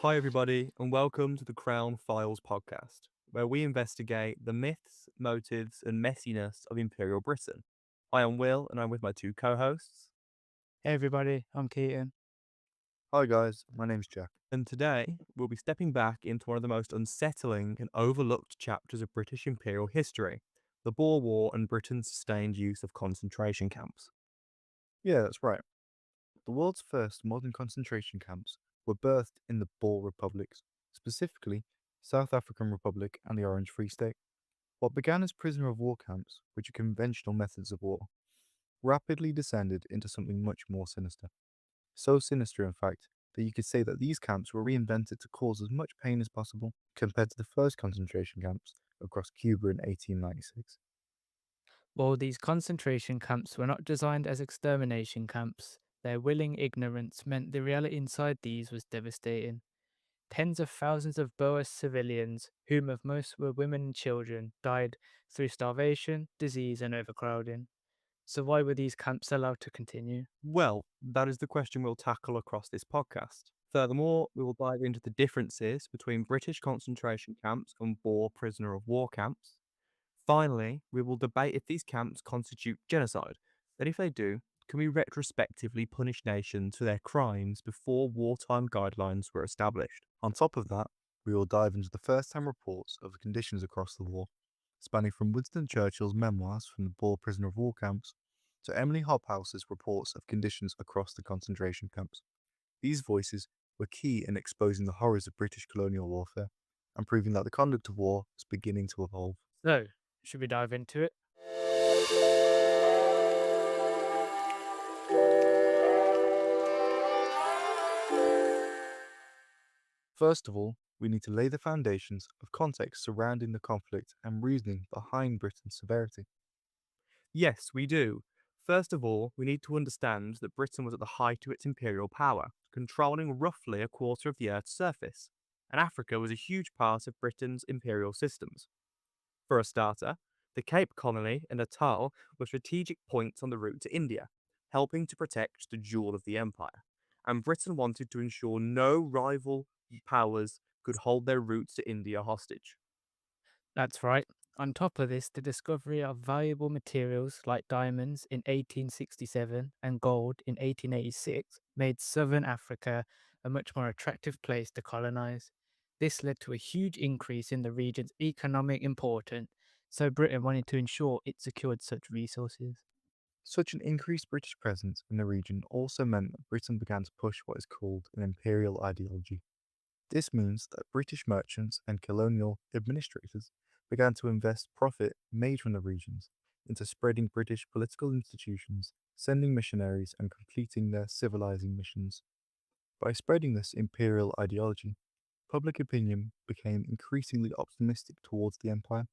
Hi, everybody, and welcome to the Crown Files podcast, where we investigate the myths, motives, and messiness of Imperial Britain. I am Will, and I'm with my two co hosts. Hey everybody, I'm Kieghton. Hi guys, my name's Jack. And today, we'll be stepping back into one of the most unsettling and overlooked chapters of British imperial history, the Boer War and Britain's sustained use of concentration camps. Yeah, that's right. The world's first modern concentration camps were birthed in the Boer republics, specifically South African Republic and the Orange Free State. What began as prisoner of war camps, which are conventional methods of war, rapidly descended into something much more sinister. So sinister, in fact, that you could say that these camps were reinvented to cause as much pain as possible compared to the first concentration camps across Cuba in 1896. While these concentration camps were not designed as extermination camps, their willing ignorance meant the reality inside these was devastating. Tens of thousands of Boer civilians, whom of most were women and children, died through starvation, disease, and overcrowding. So why were these camps allowed to continue? Well, that is the question we'll tackle across this podcast. Furthermore, we will dive into the differences between British concentration camps and Boer prisoner of war camps. Finally, we will debate if these camps constitute genocide, and if they do, can we retrospectively punish nations for their crimes before wartime guidelines were established? On top of that, we will dive into the first-hand reports of the conditions across the war, spanning from Winston Churchill's memoirs from the Boer prisoner of war camps to Emily Hobhouse's reports of conditions across the concentration camps. These voices were key in exposing the horrors of British colonial warfare and proving that the conduct of war was beginning to evolve. So, should we dive into it? First of all, we need to lay the foundations of context surrounding the conflict and reasoning behind Britain's severity. Yes, we do. First of all, we need to understand that Britain was at the height of its imperial power, controlling roughly a quarter of the Earth's surface, and Africa was a huge part of Britain's imperial systems. For a starter, the Cape Colony and Natal were strategic points on the route to India, helping to protect the jewel of the empire, and Britain wanted to ensure no rival powers could hold their routes to India hostage. That's right. On top of this, the discovery of valuable materials like diamonds in 1867 and gold in 1886 made southern Africa a much more attractive place to colonize. This led to a huge increase in the region's economic importance, so Britain wanted to ensure it secured such resources. Such an increased British presence in the region also meant that Britain began to push what is called an imperial ideology. This means that British merchants and colonial administrators began to invest profit made from the regions into spreading British political institutions, sending missionaries, and completing their civilizing missions. By spreading this imperial ideology, public opinion became increasingly optimistic towards the empire,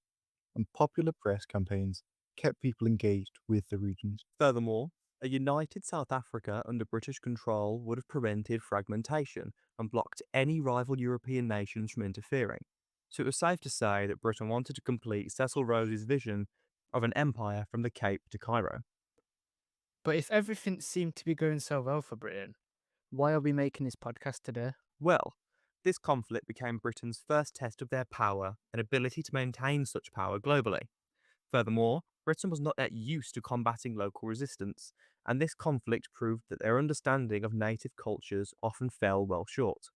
and popular press campaigns kept people engaged with the regions. Furthermore, a united South Africa under British control would have prevented fragmentation and blocked any rival European nations from interfering. So it was safe to say that Britain wanted to complete Cecil Rhodes' vision of an empire from the Cape to Cairo. But if everything seemed to be going so well for Britain, why are we making this podcast today? Well, this conflict became Britain's first test of their power and ability to maintain such power globally. Furthermore, Britain was not yet used to combating local resistance, and this conflict proved that their understanding of native cultures often fell well short.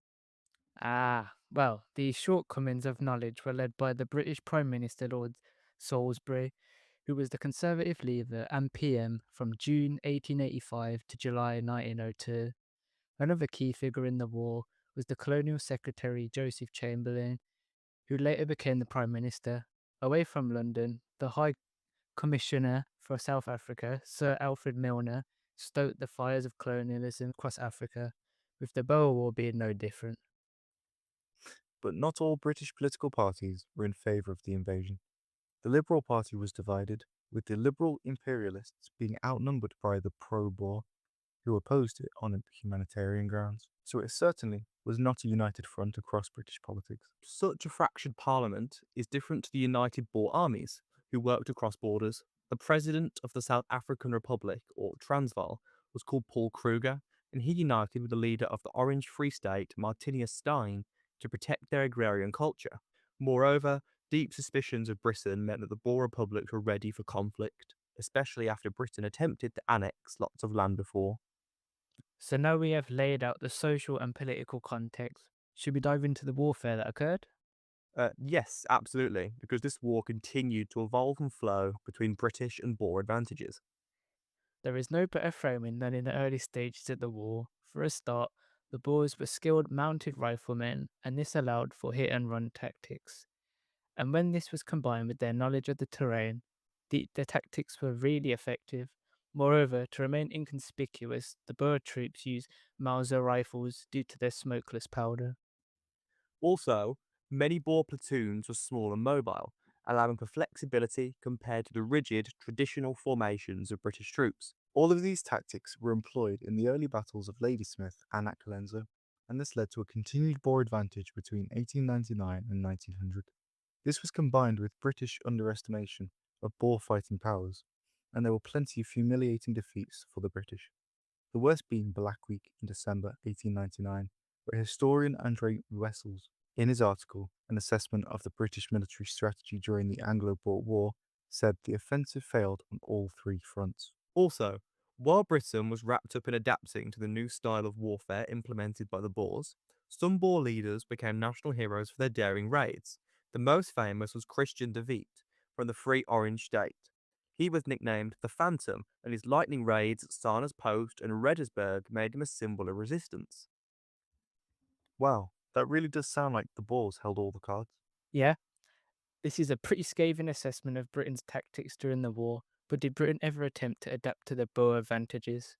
Well, the shortcomings of knowledge were led by the British Prime Minister Lord Salisbury, who was the Conservative leader and PM from June 1885 to July 1902. Another key figure in the war was the Colonial Secretary Joseph Chamberlain, who later became the Prime Minister. Away from London, the High Commissioner for South Africa, Sir Alfred Milner, stoked the fires of colonialism across Africa, with the Boer War being no different. But not all British political parties were in favour of the invasion. The Liberal Party was divided, with the Liberal imperialists being outnumbered by the pro-Boer, who opposed it on humanitarian grounds. So it certainly was not a united front across British politics. Such a fractured parliament is different to the united Boer armies, who worked across borders. The president of the South African Republic, or Transvaal, was called Paul Kruger, and he united with the leader of the Orange Free State, Martinius Stein, to protect their agrarian culture. Moreover, deep suspicions of Britain meant that the Boer republics were ready for conflict, especially after Britain attempted to annex lots of land before. So now we have laid out the social and political context. Should we dive into the warfare that occurred? Yes, absolutely, because this war continued to evolve and flow between British and Boer advantages. There is no better framing than in the early stages of the war. For a start, the Boers were skilled mounted riflemen, and this allowed for hit and run tactics. And when this was combined with their knowledge of the terrain, the tactics were really effective. Moreover, to remain inconspicuous, the Boer troops used Mauser rifles due to their smokeless powder. Also, many Boer platoons were small and mobile, allowing for flexibility compared to the rigid, traditional formations of British troops. All of these tactics were employed in the early battles of Ladysmith and at Colenso, and this led to a continued Boer advantage between 1899 and 1900. This was combined with British underestimation of Boer fighting powers, and there were plenty of humiliating defeats for the British. The worst being Black Week in December 1899, where historian Andre Wessels, in his article, An Assessment of the British Military Strategy During the Anglo-Boer War, said the offensive failed on all three fronts. Also, while Britain was wrapped up in adapting to the new style of warfare implemented by the Boers, some Boer leaders became national heroes for their daring raids. The most famous was Christian de Witt from the Free Orange State. He was nicknamed the Phantom, and his lightning raids at Sarna's Post and Reddersburg made him a symbol of resistance. Wow, that really does sound like the Boers held all the cards. Yeah, this is a pretty scathing assessment of Britain's tactics during the war, but did Britain ever attempt to adapt to the Boer advantages?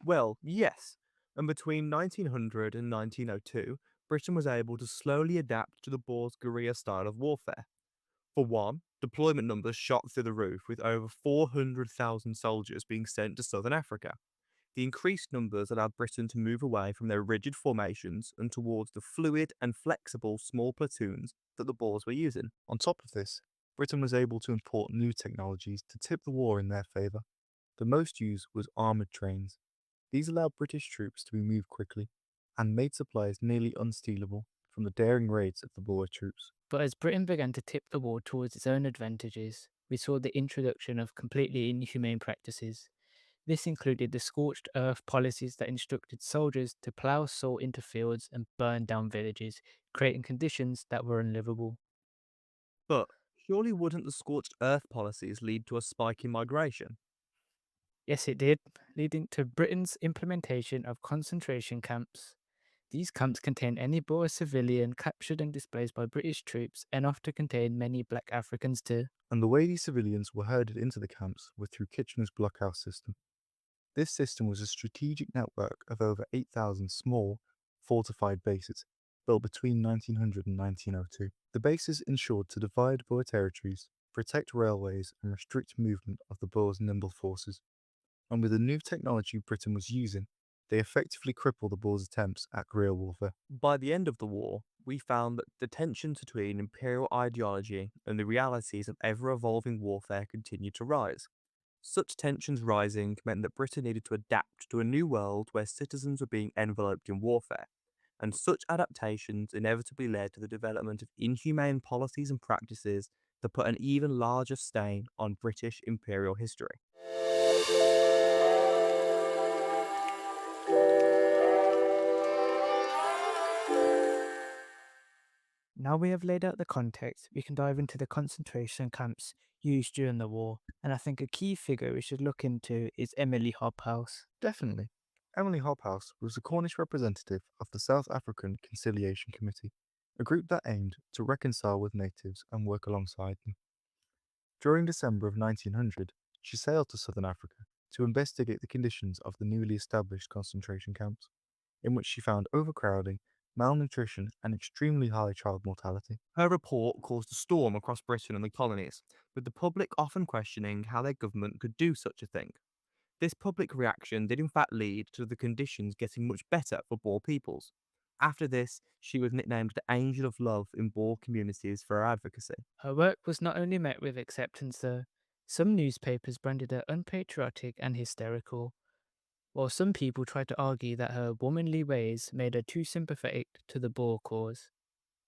Well, yes, and between 1900 and 1902, Britain was able to slowly adapt to the Boers' guerrilla style of warfare. For one, deployment numbers shot through the roof, with over 400,000 soldiers being sent to southern Africa. The increased numbers allowed Britain to move away from their rigid formations and towards the fluid and flexible small platoons that the Boers were using. On top of this, Britain was able to import new technologies to tip the war in their favour. The most used was armoured trains. These allowed British troops to be moved quickly and made supplies nearly unstealable from the daring raids of the Boer troops. But as Britain began to tip the war towards its own advantages, we saw the introduction of completely inhumane practices. This included the scorched earth policies that instructed soldiers to plough salt into fields and burn down villages, creating conditions that were unlivable. But surely wouldn't the scorched earth policies lead to a spike in migration? Yes, it did, leading to Britain's implementation of concentration camps. These camps contained any Boer civilian captured and displaced by British troops and often contained many black Africans too. And the way these civilians were herded into the camps was through Kitchener's blockhouse system. This system was a strategic network of over 8,000 small, fortified bases built between 1900 and 1902. The bases ensured to divide Boer territories, protect railways, and restrict movement of the Boers' nimble forces. And with the new technology Britain was using, they effectively crippled the Boers' attempts at guerrilla warfare. By the end of the war, we found that the tensions between imperial ideology and the realities of ever evolving warfare continued to rise. Such tensions rising meant that Britain needed to adapt to a new world where citizens were being enveloped in warfare, and such adaptations inevitably led to the development of inhumane policies and practices that put an even larger stain on British imperial history. Now we have laid out the context, we can dive into the concentration camps used during the war, and I think a key figure we should look into is Emily Hobhouse. Definitely. Emily Hobhouse was the Cornish representative of the South African Conciliation Committee, a group that aimed to reconcile with natives and work alongside them. During December of 1900, she sailed to southern Africa to investigate the conditions of the newly established concentration camps, in which she found overcrowding, malnutrition, and extremely high child mortality. Her report caused a storm across Britain and the colonies, with the public often questioning how their government could do such a thing. This public reaction did in fact lead to the conditions getting much better for Boer peoples. After this, she was nicknamed the Angel of Love in Boer communities for her advocacy. Her work was not only met with acceptance though, some newspapers branded her unpatriotic and hysterical, while some people try to argue that her womanly ways made her too sympathetic to the Boer cause.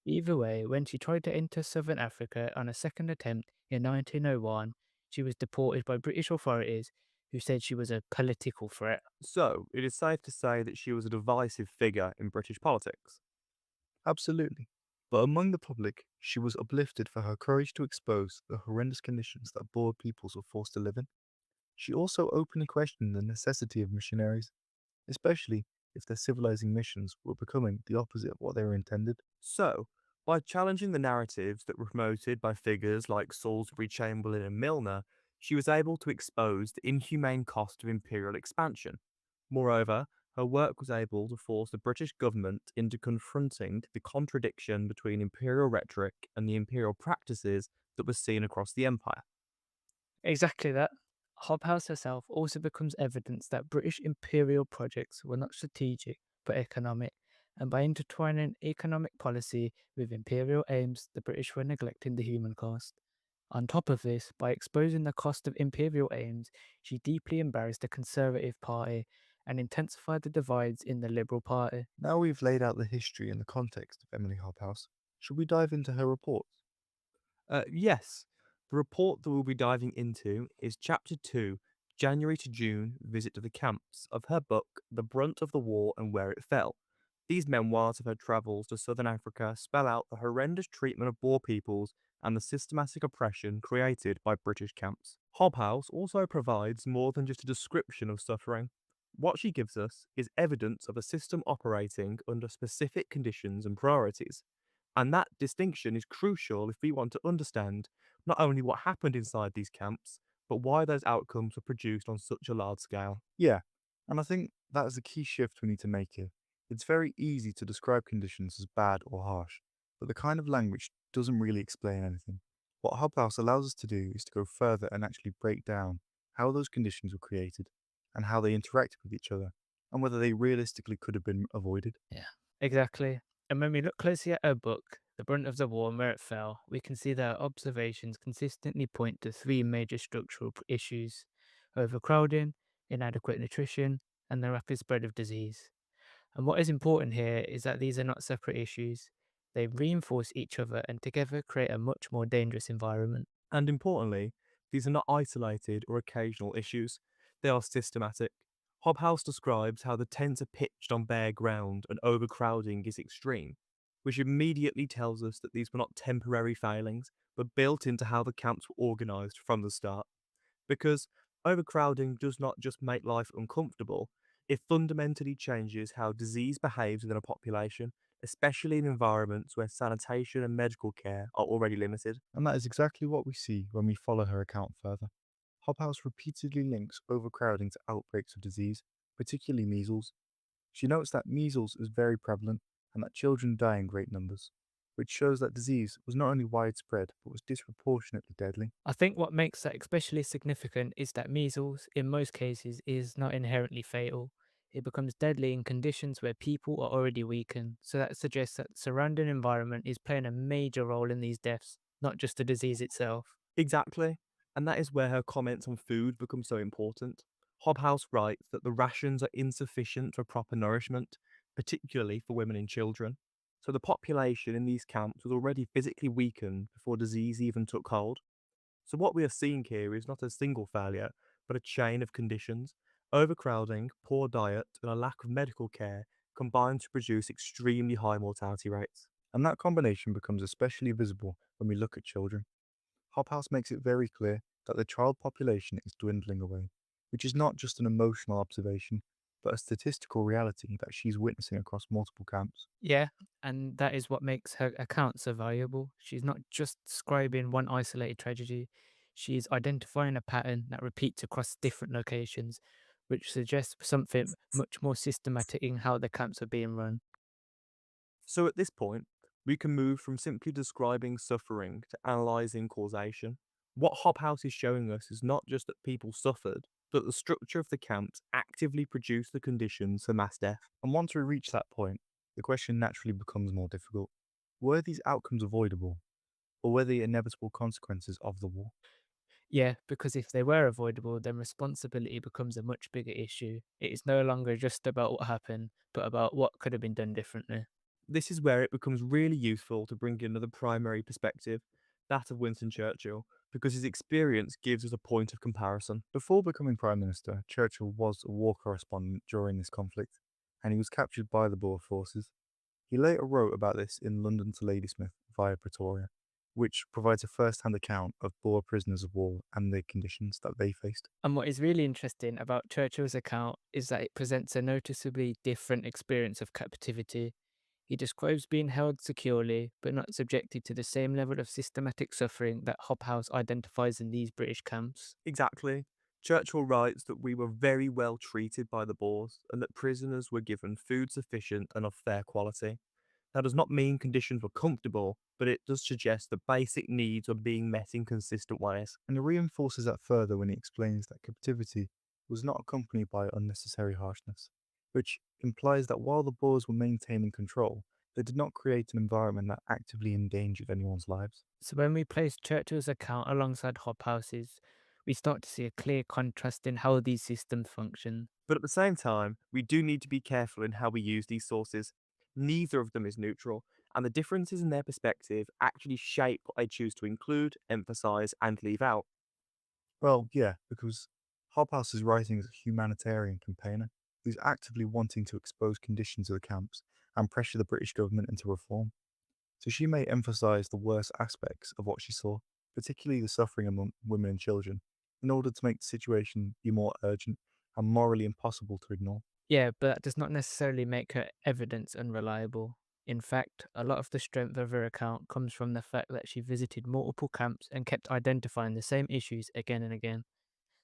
Either way, when she tried to enter southern Africa on a second attempt in 1901, she was deported by British authorities who said she was a political threat. So, it is safe to say that she was a divisive figure in British politics. Absolutely. But among the public, she was uplifted for her courage to expose the horrendous conditions that Boer peoples were forced to live in. She also openly questioned the necessity of missionaries, especially if their civilizing missions were becoming the opposite of what they were intended. So, by challenging the narratives that were promoted by figures like Salisbury, Chamberlain, and Milner, she was able to expose the inhumane cost of imperial expansion. Moreover, her work was able to force the British government into confronting the contradiction between imperial rhetoric and the imperial practices that were seen across the empire. Exactly that. Hobhouse herself also becomes evidence that British imperial projects were not strategic but economic, and by intertwining economic policy with imperial aims, the British were neglecting the human cost. On top of this, by exposing the cost of imperial aims, she deeply embarrassed the Conservative Party and intensified the divides in the Liberal Party. Now we've laid out the history and the context of Emily Hobhouse, should we dive into her reports? Yes, the report that we'll be diving into is Chapter 2, January to June Visit to the Camps, of her book, The Brunt of the War and Where It Fell. These memoirs of her travels to southern Africa spell out the horrendous treatment of Boer peoples and the systematic oppression created by British camps. Hobhouse also provides more than just a description of suffering. What she gives us is evidence of a system operating under specific conditions and priorities. And that distinction is crucial if we want to understand not only what happened inside these camps, but why those outcomes were produced on such a large scale. Yeah, and I think that is the key shift we need to make here. It's very easy to describe conditions as bad or harsh, but the kind of language doesn't really explain anything. What Hobhouse allows us to do is to go further and actually break down how those conditions were created and how they interacted with each other and whether they realistically could have been avoided. Yeah. Exactly. And when we look closely at her book, The Brunt of the War and Where It Fell, we can see that her observations consistently point to three major structural issues: overcrowding, inadequate nutrition, and the rapid spread of disease. And what is important here is that these are not separate issues. They reinforce each other and together create a much more dangerous environment. And importantly, these are not isolated or occasional issues, they are systematic. Hobhouse describes how the tents are pitched on bare ground and overcrowding is extreme, which immediately tells us that these were not temporary failings, but built into how the camps were organised from the start. Because overcrowding does not just make life uncomfortable, it fundamentally changes how disease behaves within a population, especially in environments where sanitation and medical care are already limited. And that is exactly what we see when we follow her account further. Hobhouse repeatedly links overcrowding to outbreaks of disease, particularly measles. She notes that measles is very prevalent and that children die in great numbers, which shows that disease was not only widespread but was disproportionately deadly. I think what makes that especially significant is that measles, in most cases, is not inherently fatal. It becomes deadly in conditions where people are already weakened, so that suggests that the surrounding environment is playing a major role in these deaths, not just the disease itself. Exactly, and that is where her comments on food become so important. Hobhouse writes that the rations are insufficient for proper nourishment, particularly for women and children. So the population in these camps was already physically weakened before disease even took hold. So what we are seeing here is not a single failure, but a chain of conditions. Overcrowding, poor diet, and a lack of medical care combine to produce extremely high mortality rates. And that combination becomes especially visible when we look at children. Hobhouse makes it very clear that the child population is dwindling away, which is not just an emotional observation, but a statistical reality that she's witnessing across multiple camps. Yeah, and that is what makes her account so valuable. She's not just describing one isolated tragedy, she's identifying a pattern that repeats across different locations, which suggests something much more systematic in how the camps are being run. So at this point, we can move from simply describing suffering to analysing causation. What Hobhouse is showing us is not just that people suffered, but the structure of the camps actively produced the conditions for mass death. And once we reach that point, the question naturally becomes more difficult. Were these outcomes avoidable, or were they inevitable consequences of the war? Yeah, because if they were avoidable, then responsibility becomes a much bigger issue. It is no longer just about what happened, but about what could have been done differently. This is where it becomes really useful to bring in another primary perspective, that of Winston Churchill, because his experience gives us a point of comparison. Before becoming Prime Minister, Churchill was a war correspondent during this conflict, and he was captured by the Boer forces. He later wrote about this in London to Ladysmith via Pretoria, which provides a first hand account of Boer prisoners of war and the conditions that they faced. And what is really interesting about Churchill's account is that it presents a noticeably different experience of captivity. He describes being held securely, but not subjected to the same level of systematic suffering that Hobhouse identifies in these British camps. Exactly. Churchill writes that we were very well treated by the Boers and that prisoners were given food sufficient and of fair quality. That does not mean conditions were comfortable, but it does suggest that basic needs were being met in consistent ways. And he reinforces that further when he explains that captivity was not accompanied by unnecessary harshness, which implies that while the Boers were maintaining control, they did not create an environment that actively endangered anyone's lives. So when we place Churchill's account alongside Hobhouse's, we start to see a clear contrast in how these systems function. But at the same time, we do need to be careful in how we use these sources. Neither of them is neutral, and the differences in their perspective actually shape what I choose to include, emphasise, and leave out. Well, yeah, because Hobhouse is writing as a humanitarian campaigner who's actively wanting to expose conditions of the camps and pressure the British government into reform. So she may emphasise the worst aspects of what she saw, particularly the suffering among women and children, in order to make the situation be more urgent and morally impossible to ignore. Yeah, but that does not necessarily make her evidence unreliable. In fact, a lot of the strength of her account comes from the fact that she visited multiple camps and kept identifying the same issues again and again.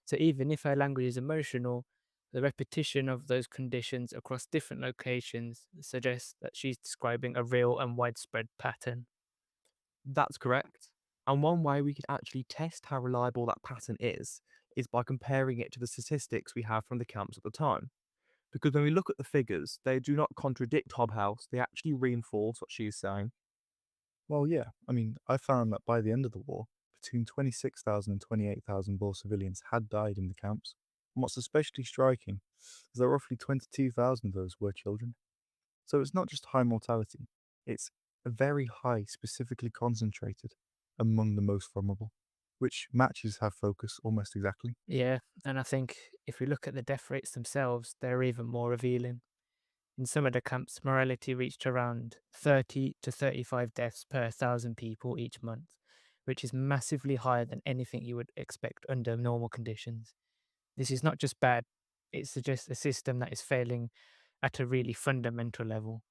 So even if her language is emotional, the repetition of those conditions across different locations suggests that she's describing a real and widespread pattern. That's correct. And one way we could actually test how reliable that pattern is by comparing it to the statistics we have from the camps at the time. Because when we look at the figures, they do not contradict Hobhouse, they actually reinforce what she is saying. Well, yeah, I found that by the end of the war, between 26,000 and 28,000 Boer civilians had died in the camps. And what's especially striking is that roughly 22,000 of those were children. So it's not just high mortality, it's a very high, specifically concentrated among the most vulnerable, which matches her focus almost exactly. Yeah, and I think if we look at the death rates themselves, they're even more revealing. In some of the camps, mortality reached around 30 to 35 deaths per 1,000 people each month, which is massively higher than anything you would expect under normal conditions. This is not just bad, it suggests a system that is failing at a really fundamental level.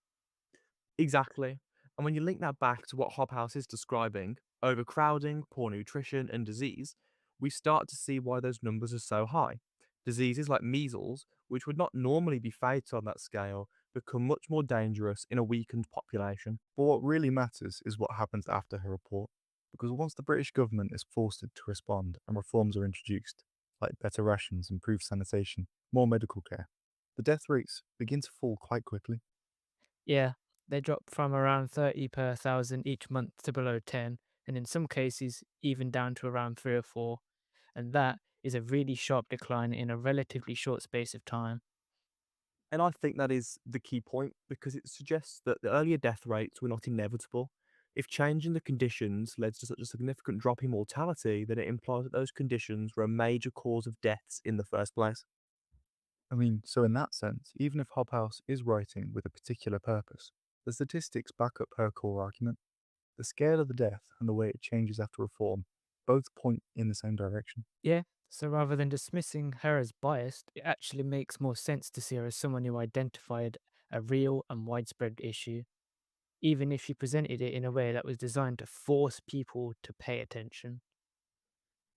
Exactly. And when you link that back to what Hobhouse is describing, overcrowding, poor nutrition, and disease, we start to see why those numbers are so high. Diseases like measles, which would not normally be fatal on that scale, become much more dangerous in a weakened population. But what really matters is what happens after her report, because once the British government is forced to respond and reforms are introduced, like better rations, improved sanitation, more medical care, the death rates begin to fall quite quickly. Yeah, they drop from around 30 per 1,000 each month to below 10, and in some cases, even down to around 3 or 4. And that is a really sharp decline in a relatively short space of time. And I think that is the key point because it suggests that the earlier death rates were not inevitable. If changing the conditions led to such a significant drop in mortality, then it implies that those conditions were a major cause of deaths in the first place. So in that sense, even if Hobhouse is writing with a particular purpose, the statistics back up her core argument. The scale of the death and the way it changes after reform both point in the same direction. Yeah, so rather than dismissing her as biased, it actually makes more sense to see her as someone who identified a real and widespread issue, even if she presented it in a way that was designed to force people to pay attention.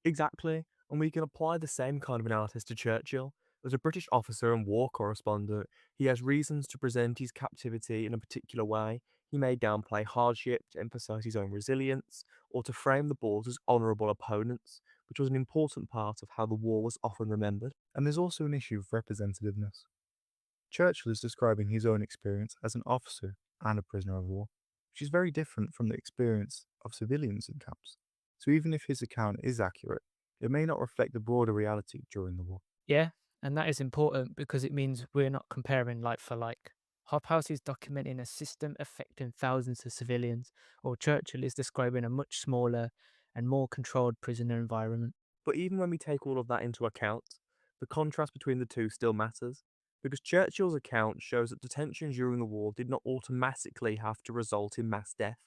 Exactly, and we can apply the same kind of analysis to Churchill. As a British officer and war correspondent, he has reasons to present his captivity in a particular way. He may downplay hardship to emphasise his own resilience, or to frame the Boers as honourable opponents, which was an important part of how the war was often remembered. And there's also an issue of representativeness. Churchill is describing his own experience as an officer and a prisoner of war, which is very different from the experience of civilians in camps. So even if his account is accurate, It may not reflect the broader reality during the war. Yeah, and that is important because it means we're not comparing like for like. Hobhouse is documenting a system affecting thousands of civilians, while Churchill is describing a much smaller and more controlled prisoner environment. But even when we take all of that into account, the contrast between the two still matters, because Churchill's account shows that detention during the war did not automatically have to result in mass death,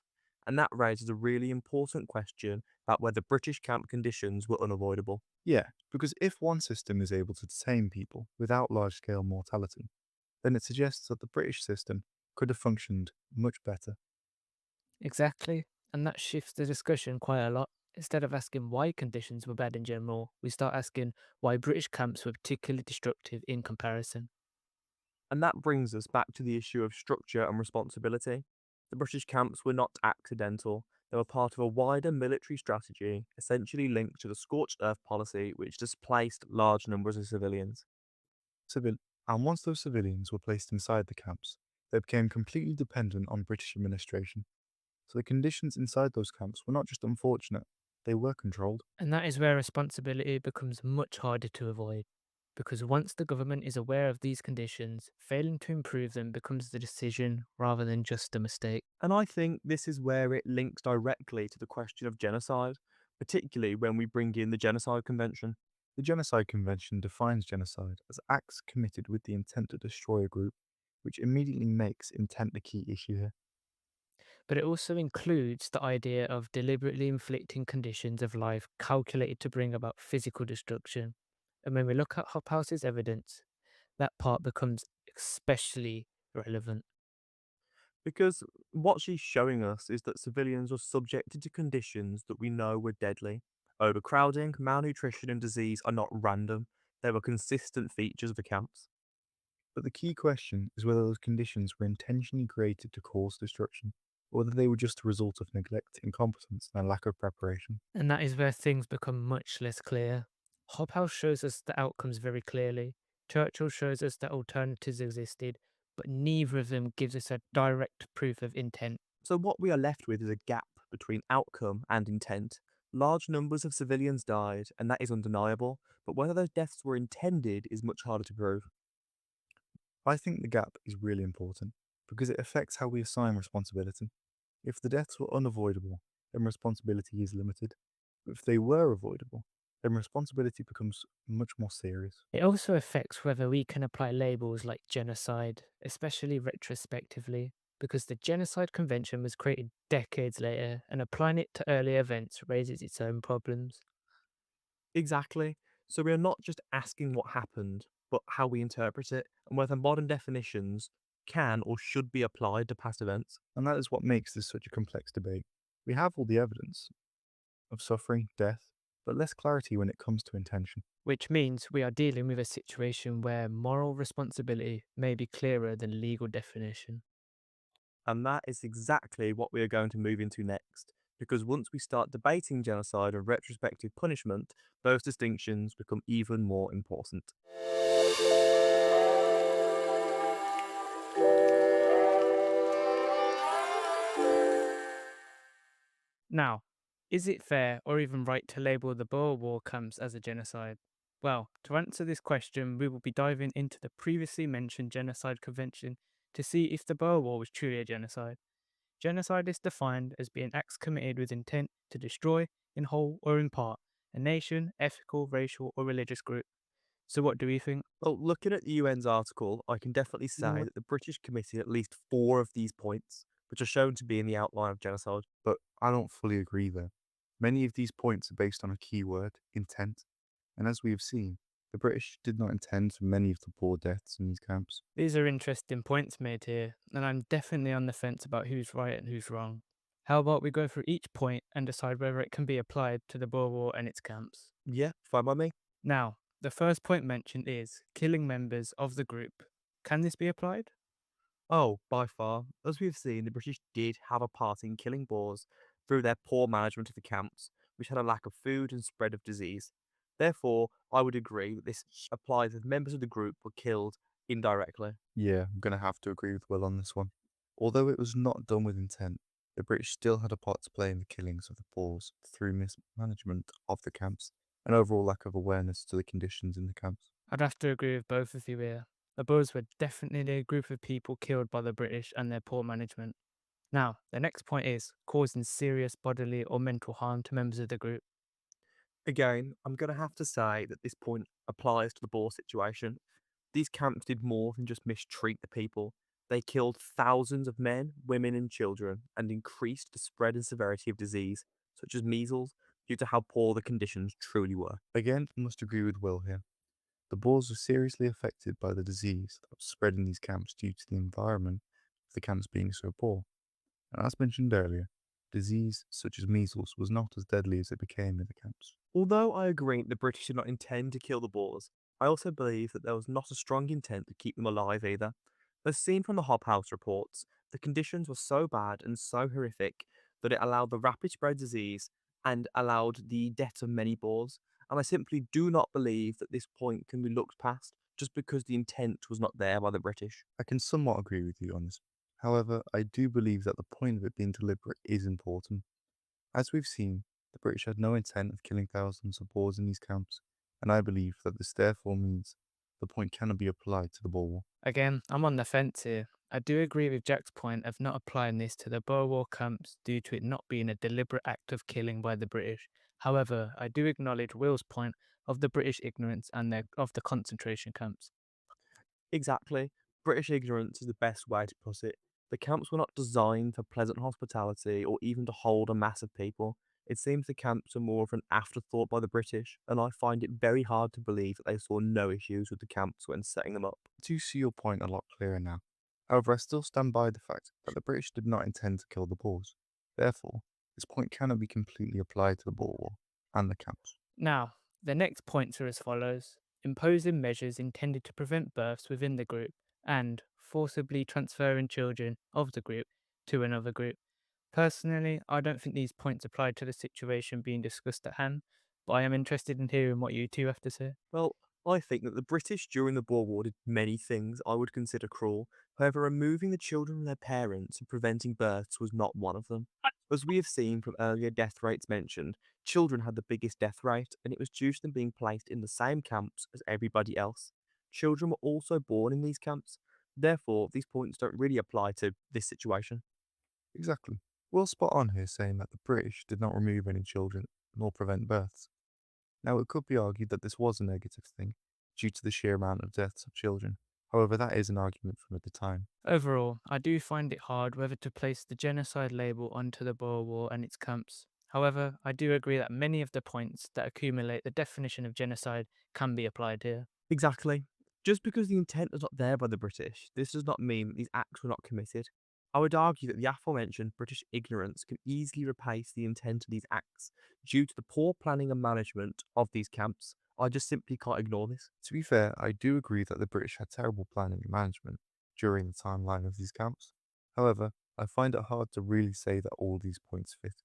and that raises a really important question about whether British camp conditions were unavoidable. Yeah, because if one system is able to detain people without large scale mortality, then it suggests that the British system could have functioned much better. Exactly, and that shifts the discussion quite a lot. Instead of asking why conditions were bad in general, we start asking why British camps were particularly destructive in comparison. And that brings us back to the issue of structure and responsibility. The British camps were not accidental, they were part of a wider military strategy, essentially linked to the scorched earth policy, which displaced large numbers of civilians. Civil- and once those civilians were placed inside the camps, they became completely dependent on British administration. So the conditions inside those camps were not just unfortunate, they were controlled. And that is where responsibility becomes much harder to avoid. Because once the government is aware of these conditions, failing to improve them becomes the decision rather than just a mistake. And I think this is where it links directly to the question of genocide, particularly when we bring in the Genocide Convention. The Genocide Convention defines genocide as acts committed with the intent to destroy a group, which immediately makes intent the key issue here. But it also includes the idea of deliberately inflicting conditions of life calculated to bring about physical destruction. And when we look at Hophouse's evidence, that part becomes especially relevant. Because what she's showing us is that civilians were subjected to conditions that we know were deadly. Overcrowding, malnutrition, and disease are not random, they were consistent features of the camps. But the key question is whether those conditions were intentionally created to cause destruction, or whether they were just a result of neglect, incompetence, and a lack of preparation. And that is where things become much less clear. Hobhouse shows us the outcomes very clearly. Churchill shows us that alternatives existed, but neither of them gives us a direct proof of intent. So, what we are left with is a gap between outcome and intent. Large numbers of civilians died, and that is undeniable, but whether those deaths were intended is much harder to prove. I think the gap is really important because it affects how we assign responsibility. If the deaths were unavoidable, then responsibility is limited. But if they were avoidable, then responsibility becomes much more serious. It also affects whether we can apply labels like genocide, especially retrospectively, because the Genocide Convention was created decades later, and applying it to earlier events raises its own problems. Exactly. So, we are not just asking what happened, but how we interpret it, and whether modern definitions can or should be applied to past events. And that is what makes this such a complex debate. We have all the evidence of suffering, death, but less clarity when it comes to intention. Which means we are dealing with a situation where moral responsibility may be clearer than legal definition. And that is exactly what we are going to move into next. Because once we start debating genocide and retrospective punishment, those distinctions become even more important. Now, is it fair or even right to label the Boer War camps as a genocide? Well, to answer this question, we will be diving into the previously mentioned Genocide Convention to see if the Boer War was truly a genocide. Genocide is defined as being acts committed with intent to destroy, in whole or in part, a nation, ethical, racial, or religious group. So, what do we think? Well, looking at the UN's article, I can definitely say that the British committed at least 4 of these points, which are shown to be in the outline of genocide. But I don't fully agree there. Many of these points are based on a key word, intent, and as we have seen, the British did not intend for many of the poor deaths in these camps. These are interesting points made here, and I'm definitely on the fence about who's right and who's wrong. How about we go through each point and decide whether it can be applied to the Boer War and its camps? Yeah, fine by me. Now, the first point mentioned is killing members of the group. Can this be applied? Oh, by far. As we've seen, the British did have a part in killing Boers through their poor management of the camps, which had a lack of food and spread of disease. Therefore, I would agree that this applies if members of the group were killed indirectly. Yeah, I'm going to have to agree with Will on this one. Although it was not done with intent, the British still had a part to play in the killings of the Boers through mismanagement of the camps. an overall lack of awareness to the conditions in the camps. I'd have to agree with both of you here. The Boers were definitely a group of people killed by the British and their poor management. Now, the next point is causing serious bodily or mental harm to members of the group. Again, I'm going to have to say that this point applies to the Boer situation. These camps did more than just mistreat the people. They killed thousands of men, women, and children and increased the spread and severity of disease, such as measles, due to how poor the conditions truly were. Again, I must agree with Will here. The Boers were seriously affected by the disease that was spread in these camps due to the environment of the camps being so poor. And as mentioned earlier, disease such as measles was not as deadly as it became in the camps. Although I agree the British did not intend to kill the Boers, I also believe that there was not a strong intent to keep them alive either. As seen from the Hobhouse reports, the conditions were so bad and so horrific that it allowed the rapid spread disease and allowed the death of many Boers, and I simply do not believe that this point can be looked past just because the intent was not there by the British. I can somewhat agree with you on this. However, I do believe that the point of it being deliberate is important. As we've seen, the British had no intent of killing thousands of Boers in these camps, and I believe that this therefore means the point cannot be applied to the Boer War. Again, I'm on the fence here. I do agree with Jack's point of not applying this to the Boer War camps due to it not being a deliberate act of killing by the British. However, I do acknowledge Will's point of the British ignorance and of the concentration camps. Exactly. British ignorance is the best way to put it. The camps were not designed for pleasant hospitality or even to hold a mass of people. It seems the camps are more of an afterthought by the British, and I find it very hard to believe that they saw no issues with the camps when setting them up. I do see your point a lot clearer now. However, I still stand by the fact that the British did not intend to kill the Boers. Therefore, this point cannot be completely applied to the Boer War and the camps. Now, the next points are as follows: imposing measures intended to prevent births within the group and forcibly transferring children of the group to another group. Personally, I don't think these points apply to the situation being discussed at hand, but I am interested in hearing what you two have to say. Well, I think that the British during the Boer War did many things I would consider cruel. However, removing the children from their parents and preventing births was not one of them. As we have seen from earlier death rates mentioned, children had the biggest death rate, and it was due to them being placed in the same camps as everybody else. Children were also born in these camps, therefore, these points don't really apply to this situation. Exactly. We'll spot on here saying that the British did not remove any children nor prevent births. Now, it could be argued that this was a negative thing due to the sheer amount of deaths of children. However, that is an argument from at the time. Overall, I do find it hard whether to place the genocide label onto the Boer War and its camps. However, I do agree that many of the points that accumulate the definition of genocide can be applied here. Exactly. Just because the intent was not there by the British, this does not mean that these acts were not committed. I would argue that the aforementioned British ignorance can easily replace the intent of these acts due to the poor planning and management of these camps. I just simply can't ignore this. To be fair, I do agree that the British had terrible planning and management during the timeline of these camps. However, I find it hard to really say that all these points fit.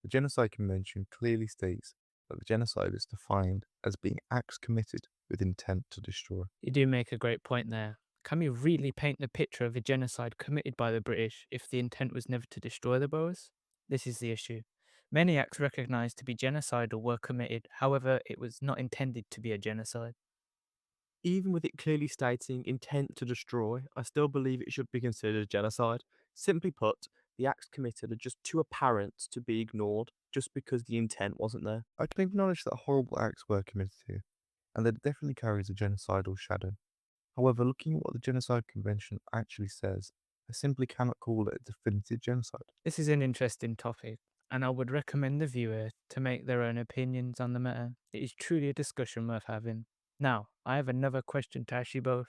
The Genocide Convention clearly states that the genocide is defined as being acts committed with intent to destroy. You do make a great point there. Can we really paint the picture of a genocide committed by the British if the intent was never to destroy the Boers? This is the issue. Many acts recognised to be genocidal were committed, however, it was not intended to be a genocide. Even with it clearly stating intent to destroy, I still believe it should be considered genocide. Simply put, the acts committed are just too apparent to be ignored just because the intent wasn't there. I can acknowledge that horrible acts were committed here, and that it definitely carries a genocidal shadow. However, looking at what the Genocide Convention actually says, I simply cannot call it a definitive genocide. This is an interesting topic, and I would recommend the viewer to make their own opinions on the matter. It is truly a discussion worth having. Now, I have another question to ask you both.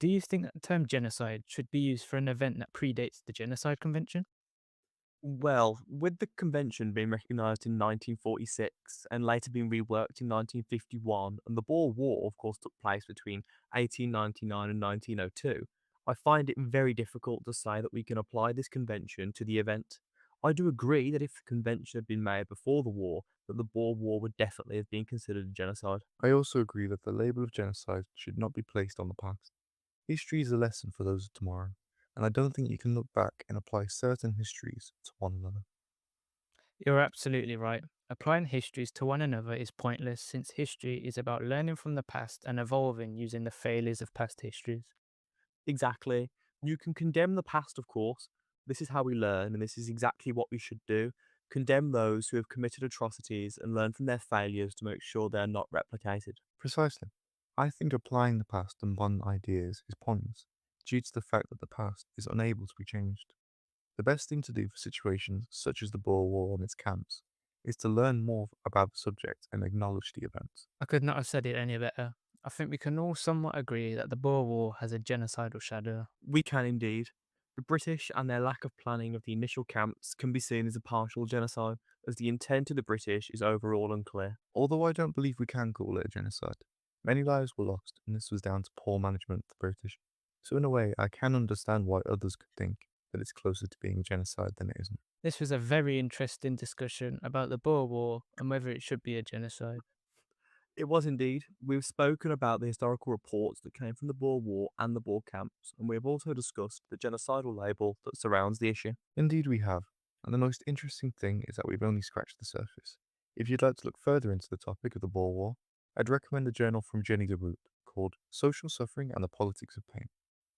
Do you think that the term genocide should be used for an event that predates the Genocide Convention? Well, with the convention being recognised in 1946 and later being reworked in 1951, and the Boer War, of course, took place between 1899 and 1902, I find it very difficult to say that we can apply this convention to the event. I do agree that if the convention had been made before the war, that the Boer War would definitely have been considered a genocide. I also agree that the label of genocide should not be placed on the past. History is a lesson for those of tomorrow, and I don't think you can look back and apply certain histories to one another. You're absolutely right. Applying histories to one another is pointless since history is about learning from the past and evolving using the failures of past histories. Exactly. You can condemn the past, of course. This is how we learn, and this is exactly what we should do. Condemn those who have committed atrocities and learn from their failures to make sure they're not replicated. Precisely. I think applying the past to modern ideas is pointless, due to the fact that the past is unable to be changed. The best thing to do for situations such as the Boer War and its camps is to learn more about the subject and acknowledge the events. I could not have said it any better. I think we can all somewhat agree that the Boer War has a genocidal shadow. We can indeed. The British and their lack of planning of the initial camps can be seen as a partial genocide, as the intent of the British is overall unclear. Although I don't believe we can call it a genocide, many lives were lost, and this was down to poor management of the British. So, in a way, I can understand why others could think that it's closer to being genocide than it isn't. This was a very interesting discussion about the Boer War and whether it should be a genocide. It was indeed. We've spoken about the historical reports that came from the Boer War and the Boer camps, and we have also discussed the genocidal label that surrounds the issue. Indeed, we have. And the most interesting thing is that we've only scratched the surface. If you'd like to look further into the topic of the Boer War, I'd recommend a journal from Jenny de Root called Social Suffering and the Politics of Pain: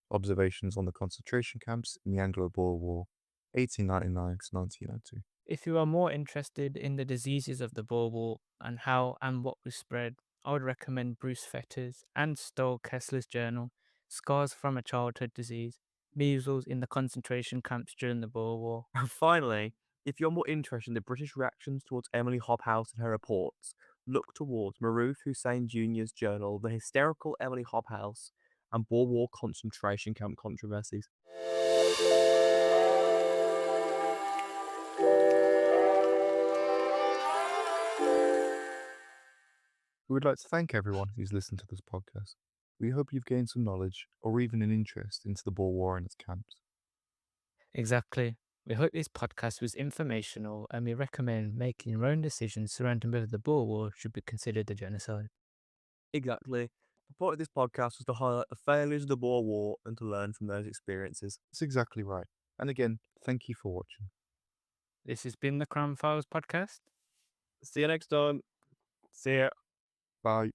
Observations on the Concentration Camps in the Anglo-Boer War, 1899 to 1902. If you are more interested in the diseases of the Boer War and how and what was spread, I would recommend Bruce Fetter's and Stoll Kessler's journal, Scars from a Childhood Disease, Measles in the Concentration Camps During the Boer War. And finally, if you're more interested in the British reactions towards Emily Hobhouse and her reports, look towards Maroof Hussein Jr.'s journal, The Hysterical Emily Hobhouse and Boer War Concentration Camp Controversies. We would like to thank everyone who's listened to this podcast. We hope you've gained some knowledge or even an interest into the Boer War and its camps. Exactly. We hope this podcast was informational and we recommend making your own decisions surrounding whether the Boer War should be considered a genocide. Exactly. The point of this podcast was to highlight the failures of the Boer War and to learn from those experiences. That's exactly right. And again, thank you for watching. This has been the Crown Files podcast. See you next time. See ya. Bye.